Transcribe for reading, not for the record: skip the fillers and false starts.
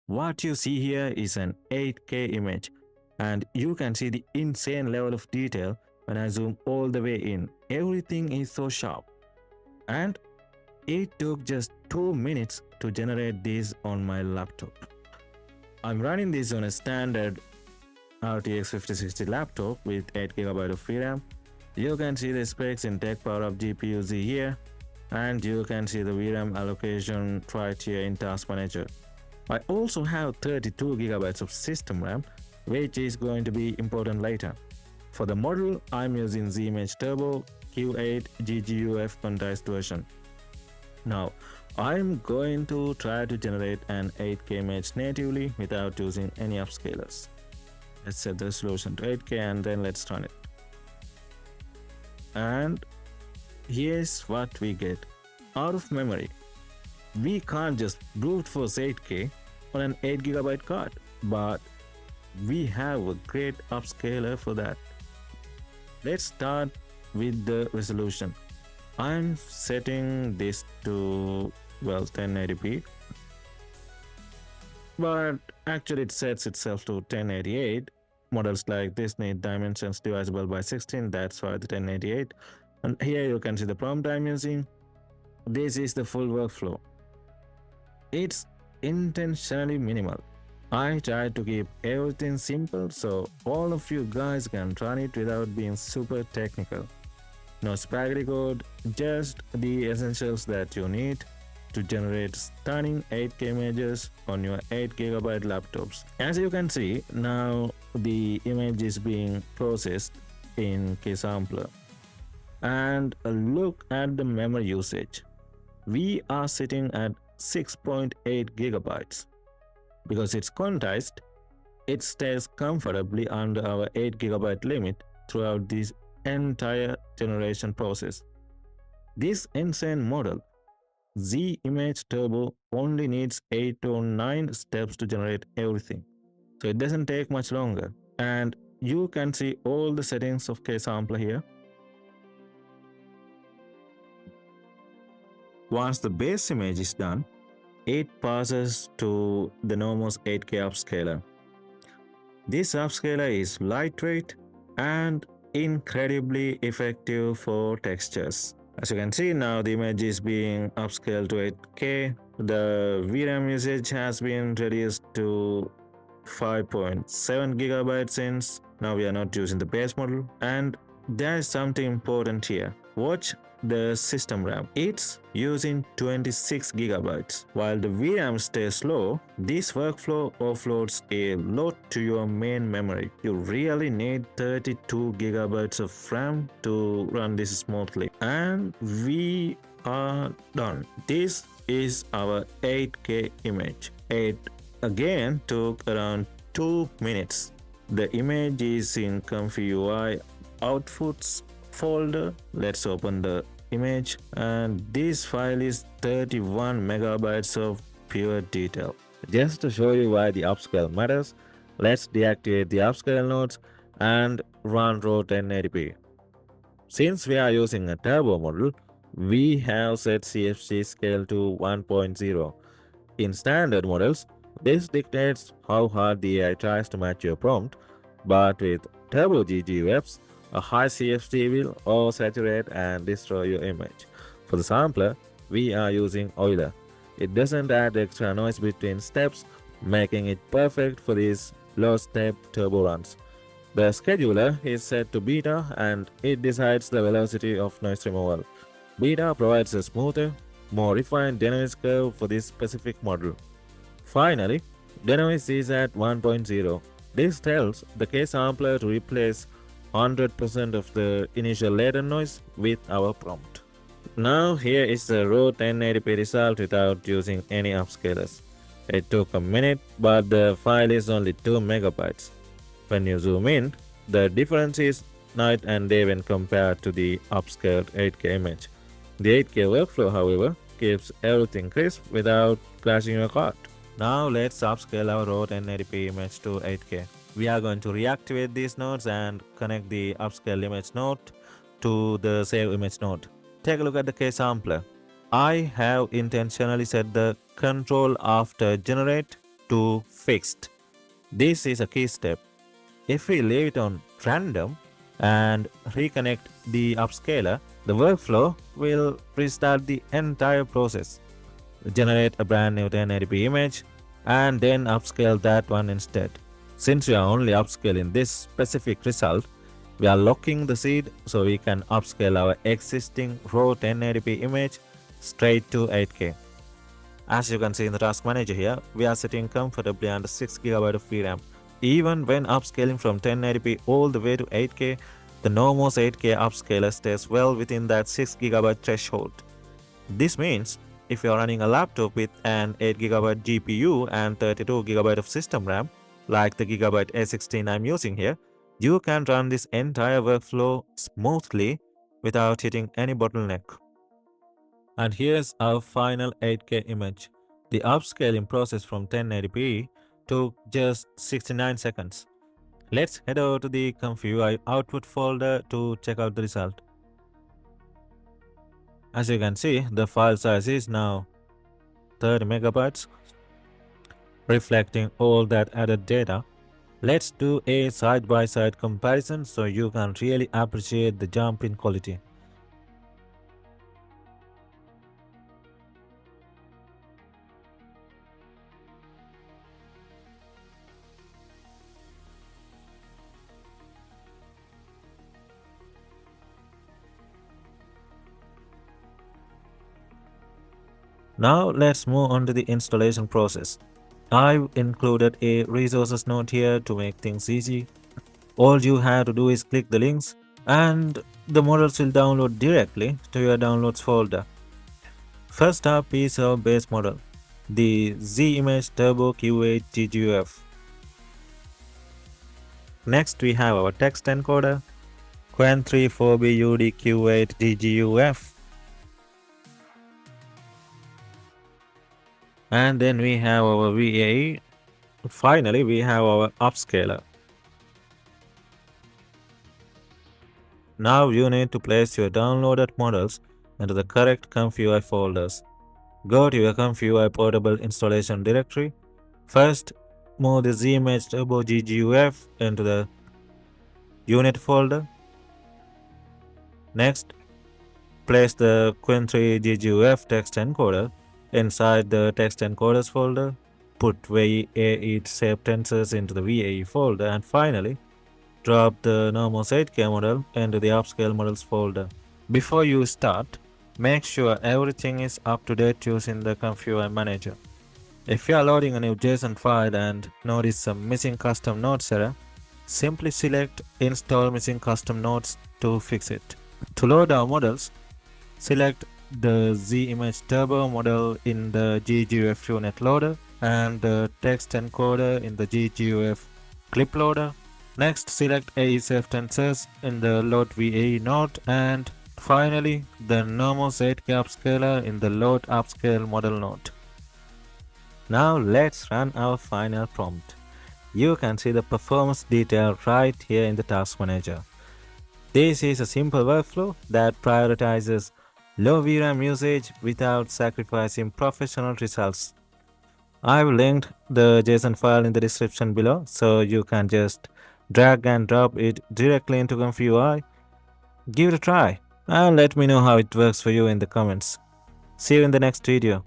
What you see here is an 8K image, and you can see the insane level of detail when I zoom all the way in. Everything is so sharp. And it took just 2 minutes to generate this on my laptop. I'm running this on a standard RTX 5060 laptop with 8GB of VRAM. You can see the specs in Tech Power of GPU Z here, and you can see the VRAM allocation right here in Task Manager. I also have 32GB of system RAM, which is going to be important later. For the model, I'm using ZImage Turbo Q8 GGUF quantized version. Now, I'm going to try to generate an 8K image natively without using any upscalers. Let's set the resolution to 8K and then let's run it. And here's what we get. Out of memory, we can't just brute force 8K on an 8GB card, but we have a great upscaler for that. Let's start with the resolution. I'm setting this to 1080p, but actually it sets itself to 1088. Models like this need dimensions divisible by 16, that's why the 1088. And here you can see the prompt I'm using. This is the full workflow. It's intentionally minimal. I try to keep everything simple so all of you guys can run it without being super technical. No spaghetti code, just the essentials that you need to generate stunning 8K images on your 8GB laptops. As you can see, now the image is being processed in KSampler. And look at the memory usage. We are sitting at 6.8 gigabytes. Because it's quantized, it stays comfortably under our 8GB limit throughout this entire generation process. This insane model, ZImage Turbo, only needs 8 or 9 steps to generate everything. So it doesn't take much longer. And you can see all the settings of KSampler here. Once the base image is done, it passes to the Nomos 8K upscaler. This upscaler is lightweight and incredibly effective for textures. As you can see now, the image is being upscaled to 8K. The VRAM usage has been reduced to 5.7 gigabytes since now we are not using the base model. And there is something important here. Watch the system RAM. It's using 26 gigabytes. While the VRAM stays low, this workflow offloads a lot to your main memory. You really need 32 gigabytes of RAM to run this smoothly. And we are done. This is our 8K image. It again took around 2 minutes. The image is in ComfyUI outputs folder. Let's open the image, and this file is 31 megabytes of pure detail. Just to show you why the upscale matters, let's deactivate the upscale nodes and run raw 1080p. Since we are using a turbo model, we have set CFC scale to 1.0. In standard models, this dictates how hard the AI tries to match your prompt, but with turbo GGUFs, a high CFC will oversaturate and destroy your image. For the sampler, we are using Euler. It doesn't add extra noise between steps, making it perfect for these low-step turbo runs. The scheduler is set to beta and it decides the velocity of noise removal. Beta provides a smoother, more refined denoise curve for this specific model. Finally, denoise is at 1.0. This tells the KSampler to replace 100% of the initial latent noise with our prompt. Now here is the raw 1080p result without using any upscalers. It took a minute, but the file is only 2 megabytes. When you zoom in, the difference is night and day when compared to the upscaled 8K image. The 8K workflow, however, keeps everything crisp without crashing your card. Now let's upscale our raw 1080p image to 8K. We are going to reactivate these nodes and connect the upscale image node to the save image node. Take a look at the KSampler. I have intentionally set the control after generate to fixed. This is a key step. If we leave it on random and reconnect the upscaler, the workflow will restart the entire process, generate a brand new 1080p image, and then upscale that one instead. Since we are only upscaling this specific result, we are locking the seed so we can upscale our existing raw 1080p image straight to 8K. As you can see in the task manager here, we are sitting comfortably under 6GB of VRAM. Even when upscaling from 1080p all the way to 8K, the Nomos 8K upscaler stays well within that 6GB threshold. This means if you are running a laptop with an 8GB GPU and 32GB of system RAM, like the Gigabyte A16 I'm using here, you can run this entire workflow smoothly without hitting any bottleneck. And here's our final 8K image. The upscaling process from 1080p took just 69 seconds. Let's head over to the ComfyUI output folder to check out the result. As you can see, the file size is now 30 megabytes, reflecting all that added data. Let's do a side-by-side comparison so you can really appreciate the jump in quality. Now let's move on to the installation process. I've included a resources note here to make things easy. All you have to do is click the links and the models will download directly to your downloads folder. First up is our base model, the Z-Image Turbo Q8 GGUF. Next we have our text encoder, Quen3 4BUD Q8 GGUF. And then we have our VAE. Finally, we have our upscaler. Now you need to place your downloaded models into the correct ComfyUI folders. Go to your ComfyUI portable installation directory. First, move the Z-Image Turbo GGUF into the unit folder. Next, place the Quen3 GGUF text encoder inside the text encoders folder. Put VAE saved tensors into the VAE folder, and finally, drop the Nomos 8K model into the upscale models folder. Before you start, make sure everything is up to date using the ComfyUI manager. If you are loading a new JSON file and notice some missing custom nodes error, simply select Install Missing Custom Nodes to fix it. To load our models, select the Z-Image Turbo model in the GGUF unit loader and the text encoder in the GGUF clip loader. Next, select AE-Safe Tensors in the Load VAE node, and finally the Nomos 8K upscaler in the Load Upscale model node. Now let's run our final prompt. You can see the performance detail right here in the task manager. This is a simple workflow that prioritizes low VRAM usage without sacrificing professional results. I've linked the JSON file in the description below, so you can just drag and drop it directly into ComfyUI. Give it a try and let me know how it works for you in the comments. See you in the next video.